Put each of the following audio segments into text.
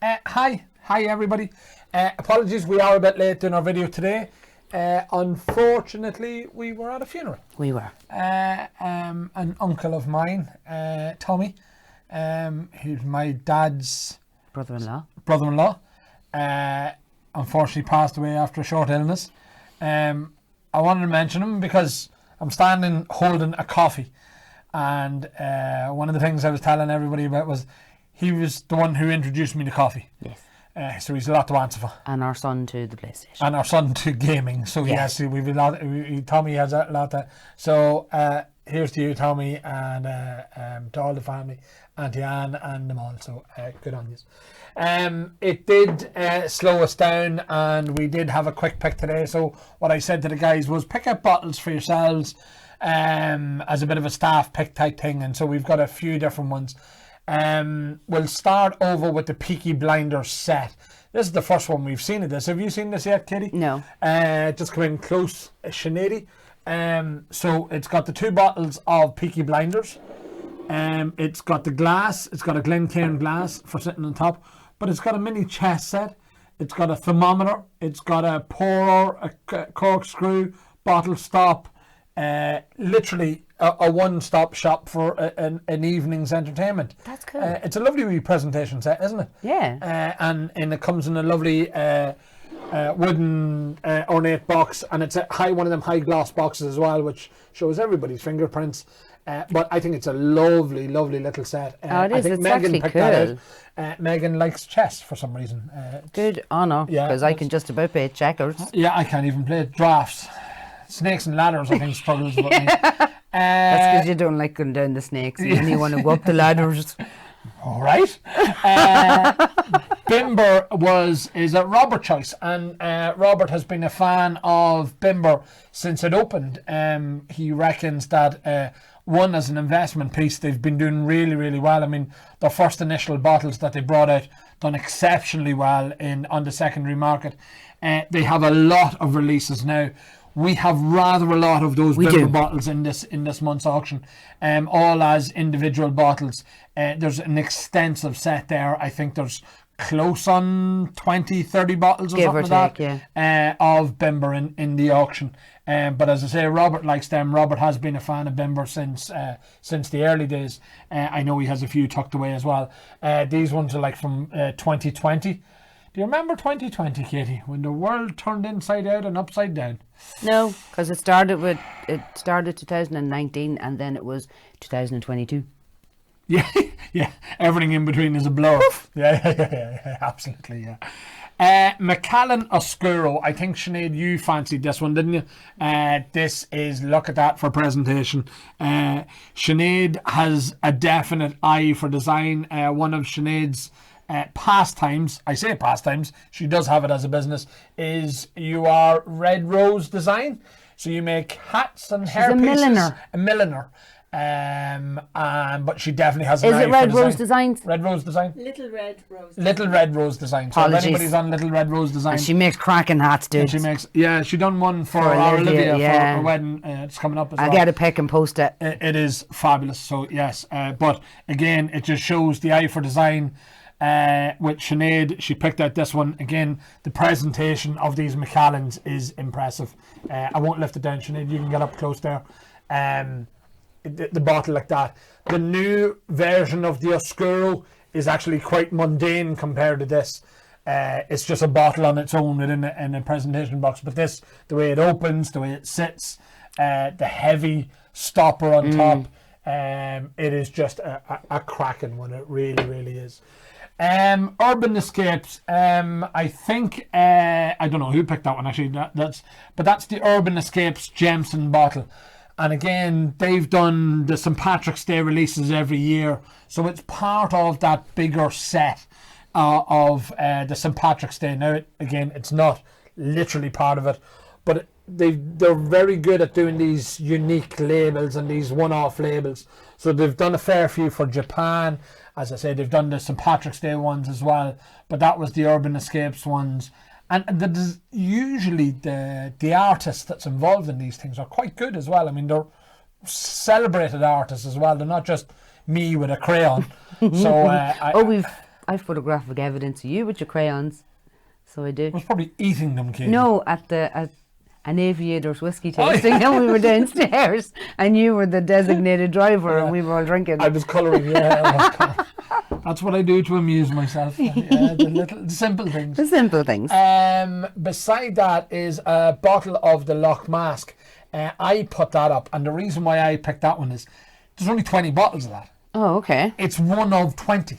Hi everybody. Apologies, we are a bit late doing our video today. Unfortunately, we were at a funeral. We were. An uncle of mine, Tommy, who's my dad's brother-in-law, unfortunately passed away after a short illness. I wanted to mention him because I'm standing holding a coffee, and one of the things I was telling everybody about was he was the one who introduced me to coffee. Yes. So he's a lot to answer for. And our son to the PlayStation. And our son to gaming. So yes, we've a lot. Tommy has a lot. So here's to you, Tommy, and to all the family, Auntie Anne, and them all. So good on you. It did slow us down, and we did have a quick pick today. So what I said to the guys was pick up bottles for yourselves, as a bit of a staff pick type thing. And so we've got a few different ones. We'll start over with the Peaky Blinders set. This is the first one we've seen of this. Have you seen this yet, Katie? No. Just come in close, Sinead. So it's got the 2 bottles of Peaky Blinders. It's got the glass. It's got a Glencairn glass for sitting on top, but it's got a mini chest set. It's got a thermometer. It's got a pourer, a corkscrew, bottle stop. Literally a one-stop shop for an evening's entertainment. That's cool. It's a lovely wee presentation set, isn't it? Yeah. And it comes in a lovely wooden ornate box, and it's one of them high gloss boxes as well, which shows everybody's fingerprints. But I think it's a lovely, lovely little set. It is. I think it's Megan actually picked cool. that out. Megan likes chess for some reason. Good honour, because I can just about play checkers. Yeah, I can't even play drafts. Snakes and ladders, I think, struggles with me. That's because you don't like going down the snakes and then you want to go up the ladders. All right. Bimber is a Robert choice, and Robert has been a fan of Bimber since it opened. He reckons that one, as an investment piece, they've been doing really, really well. I mean, the first initial bottles that they brought out done exceptionally well on the secondary market. They have a lot of releases now. We have rather a lot of those Bimber bottles in this month's auction, all as individual bottles. There's an extensive set there. I think there's close on 20-30 bottles or Give something or like take, that of Bimber in the auction. But as I say, Robert likes them. Robert has been a fan of Bimber since the early days. I know he has a few tucked away as well. These ones are like from 2020. Do you remember 2020, Katie, when the world turned inside out and upside down? No, because it started 2019 and then it was 2022. Yeah, yeah. Everything in between is a blur. Yeah, absolutely, yeah. Macallan Oscuro. I think, Sinead, you fancied this one, didn't you? This is, look at that for presentation. Sinead has a definite eye for design. One of Sinead's pastimes, I say pastimes, she does have it as a business, is you are Red Rose Design. So you make hats and hairpieces. A milliner. But she definitely has an eye for design. Is it Red Rose Designs? Red Rose Design? Little Red Rose. Little Red Rose Design. Apologies. So if anybody's on Little Red Rose Design. And she makes cracking hats, dude. She done one for our Olivia for her wedding. It's coming up as well. I'll get a pick and post it. It is fabulous. So yes, but again, it just shows the eye for design. With Sinead, she picked out this one. Again, the presentation of these Macallans is impressive. I won't lift it down, Sinead. You can get up close there. The bottle like that. The new version of the Oscuro is actually quite mundane compared to this. It's just a bottle on its own in a presentation box. But this, the way it opens, the way it sits, the heavy stopper on top, it is just a cracking one. It really, really is. Urban Escapes. I think I don't know who picked that one actually. That's the Urban Escapes Jameson bottle. And again, they've done the St. Patrick's Day releases every year, so it's part of that bigger set of the St. Patrick's Day. Now, it's not literally part of it, but they're very good at doing these unique labels and these one-off labels. So they've done a fair few for Japan. As I said, they've done the St. Patrick's Day ones as well, but that was the Urban Escapes ones. And usually the artists that's involved in these things are quite good as well. I mean, they're celebrated artists as well. They're not just me with a crayon. So I've photographic evidence of you with your crayons. So I do. I was probably eating them, Katie. No, at an aviator's whiskey tasting, and we were downstairs, and you were the designated driver, and we were all drinking. I was colouring, yeah. That's what I do to amuse myself. Yeah, the simple things. The simple things. Beside that is a bottle of the Loch Mask. I put that up, and the reason why I picked that one is there's only 20 bottles of that. Oh, okay. It's one of 20.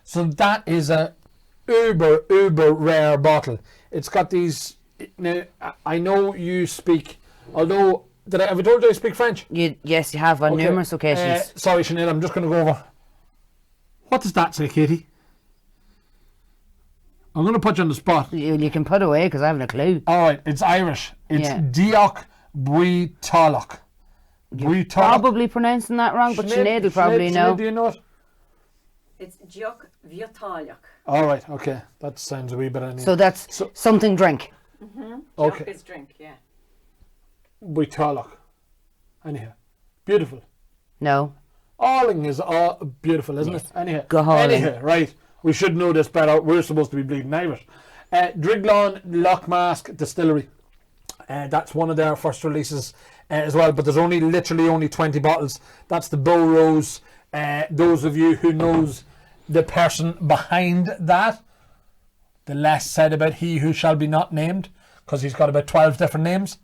So that is a uber rare bottle. It's got these. Now, I know you speak, although, have I told you I speak French? Yes, you have on numerous occasions. Sorry, Sinead, I'm just going to go over. What does that say, Katie? I'm going to put you on the spot. You can put away because I haven't a clue. All right, it's Irish. It's Diolch Buitalach. Probably pronouncing that wrong, but Sinead will probably know. Sinead, do you know it? It's Diolch Buitalach. All right, okay. That sounds a wee bit anyway. So that's something drink. Okay. Is drink, yeah. Buitalach. Anyhow. Beautiful. No. Alling is all beautiful, isn't it? Anyhow. Go hauling. Anyhow, right. We should know this better. We're supposed to be bleeding Irish. Driglawn Loch Mask Distillery. That's one of their first releases as well, but there's literally only 20 bottles. That's the Bow Rose. Those of you who knows the person behind that, the less said about he who shall be not named, because he's got about 12 different names.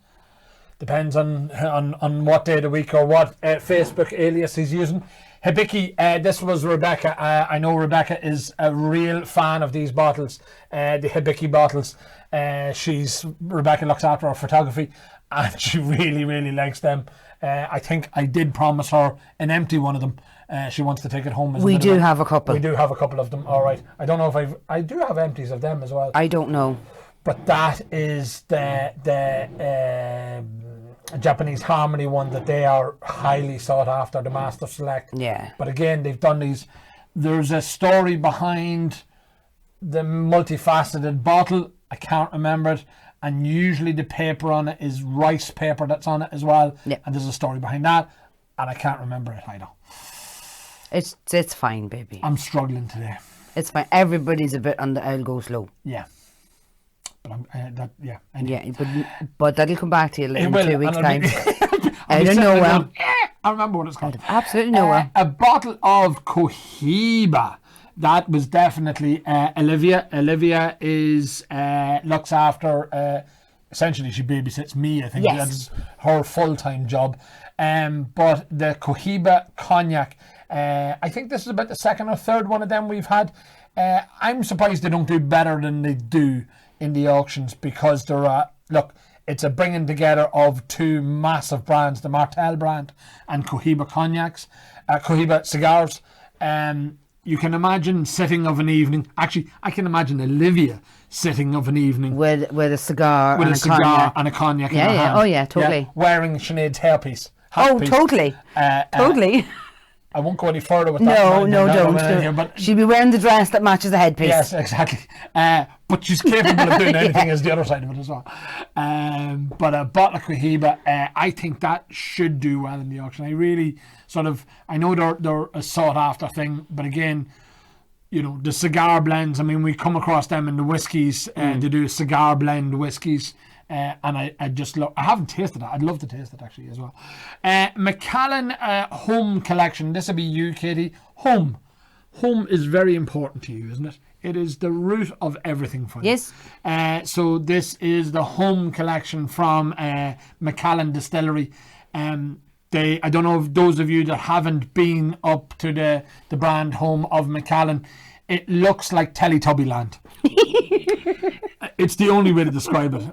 Depends on what day of the week or what Facebook alias he's using. Hibiki, this was Rebecca. I know Rebecca is a real fan of these bottles, the Hibiki bottles. Rebecca looks after her photography, and she really likes them. I think I did promise her an empty one of them. She wants to take it home. We do have a couple. We do have a couple of them. All right. I don't know if I do have empties of them as well. I don't know. But that is the Japanese Harmony one that they are highly sought after, the Master Select. Yeah. But again, they've done these. There's a story behind the multifaceted bottle. I can't remember it. And usually the paper on it is rice paper that's on it as well. Yeah. And there's a story behind that. And I can't remember it either. It's fine, baby. I'm struggling today. It's fine. Everybody's a bit on the I'll go slow. Yeah. But I'm Yeah, but that'll come back to you in will, 2 weeks' time. I don't know where. I remember what it's called. Absolutely nowhere. A bottle of Cohiba. That was definitely Olivia. Olivia is looks after. Essentially, she babysits me. I think that's her full-time job. But the Cohiba cognac. I think this is about the second or third one of them we've had. I'm surprised they don't do better than they do in the auctions, because they're it's a bringing together of two massive brands, the Martell brand and Cohiba cognacs, Cohiba cigars. You can imagine sitting of an evening. Actually, I can imagine Olivia sitting of an evening with a cigar with and a cigar cognac. and a cognac. Yeah, in her yeah. hand. Oh, yeah, totally. Wearing Sinead's hairpiece. Totally. Totally. I won't go any further with No, that. don't. But she'll be wearing the dress that matches the headpiece. yes, exactly. But she's capable of doing anything as the other side of it as well. But a bottle of Cohiba, I think that should do well in the auction. I really I know they're a sought after thing, but again, you know, the cigar blends, I mean, we come across them in the whiskies, they do cigar blend whiskies. And I just love. I haven't tasted it. I'd love to taste it actually as well. Macallan Home Collection. This will be you, Katie. Home is very important to you, isn't it? It is the root of everything for you. Yes. So this is the Home Collection from Macallan Distillery. I don't know if those of you that haven't been up to the brand home of Macallan, it looks like Teletubbyland. It's the only way to describe it.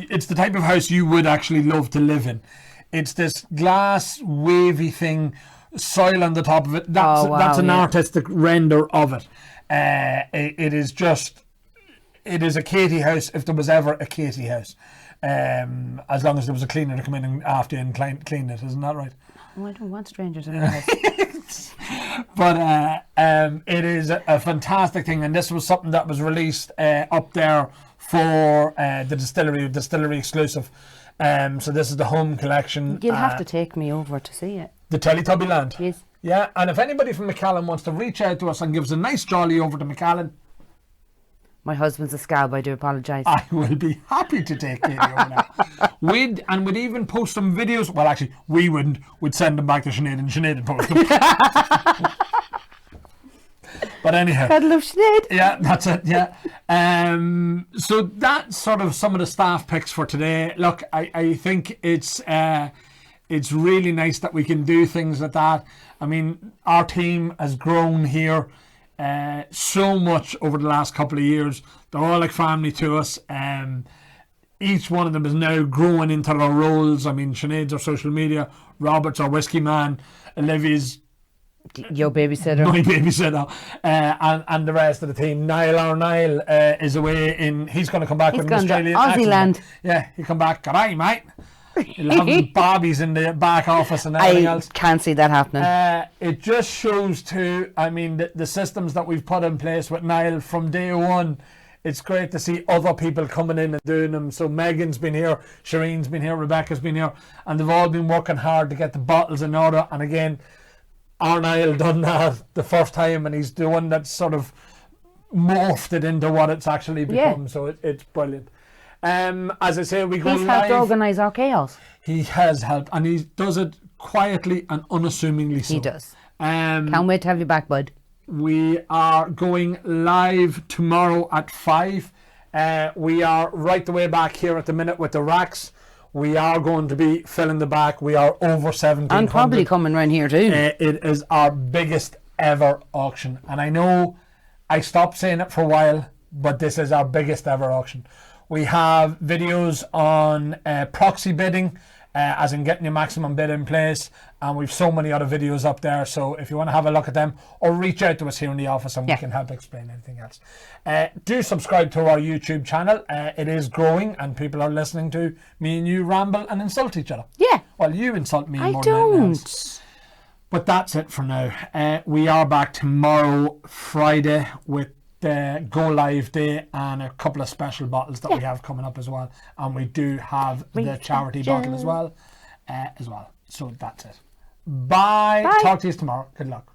It's the type of house you would actually love to live in. It's this glass wavy thing, soil on the top of it. That's an artistic render of it. It is a Katie house if there was ever a Katie house. As long as there was a cleaner to come in and after you and clean it, isn't that right? Well, I don't want strangers in the house. But it is a fantastic thing, and this was something that was released up there for the distillery exclusive. So this is the Home Collection. You'll have to take me over to see it. The Teletubbyland. Yes. Yeah, and if anybody from Macallan wants to reach out to us and give us a nice jolly over to Macallan, My husband's a scab, I do apologise. I will be happy to take Katie over now. We'd even post some videos. Well, actually, we wouldn't. We'd send them back to Sinead and Sinead would post them. But anyhow. God love Sinead. Yeah, that's it, yeah. So that's sort of some of the staff picks for today. Look, I think it's really nice that we can do things like that. I mean, our team has grown here so much over the last couple of years. They're all like family to us. Each one of them is now growing into their roles. I mean, Sinead's our social media, Robert's our whiskey man, Olivia's Your babysitter. my babysitter, and the rest of the team. Niall is away he's going to come back He's with an gone to Australian Aussie accent. land. Yeah, he'll come back. G'day, mate. He'll have bobbies in the back office and everything I else. can't see that happening. It just shows too, I mean, the systems that we've put in place with Niall from day one. It's great to see other people coming in and doing them. So Megan's been here, Shireen's been here, Rebecca's been here, and they've all been working hard to get the bottles in order. And again, our Niall done that the first time, and he's the one that's sort of morphed it into what it's actually become. Yeah. So it's brilliant. As I say, we go He's helped live. organise our chaos. He has helped, and he does it quietly and unassumingly so. He does. Um, Can't wait to have you back, bud. we are going live tomorrow at 5. We are right the way back here at the minute with the racks. We are going to be filling the back. We are over 1700. And probably coming round here too. It is our biggest ever auction. And I know I stopped saying it for a while, but this is our biggest ever auction. We have videos on proxy bidding, as in getting your maximum bid in place. And we've so many other videos up there. So if you want to have a look at them, or reach out to us here in the office and we can help explain anything else. Do subscribe to our YouTube channel. It is growing and people are listening to me and you ramble and insult each other. Yeah. Well, you insult me I more than anything don't. else. But that's it for now. We are back tomorrow, Friday, with the Go Live Day and a couple of special bottles that we have coming up as well. And we do have the charity bottle as well. So that's it. Bye. Bye. Talk to you tomorrow. Good luck.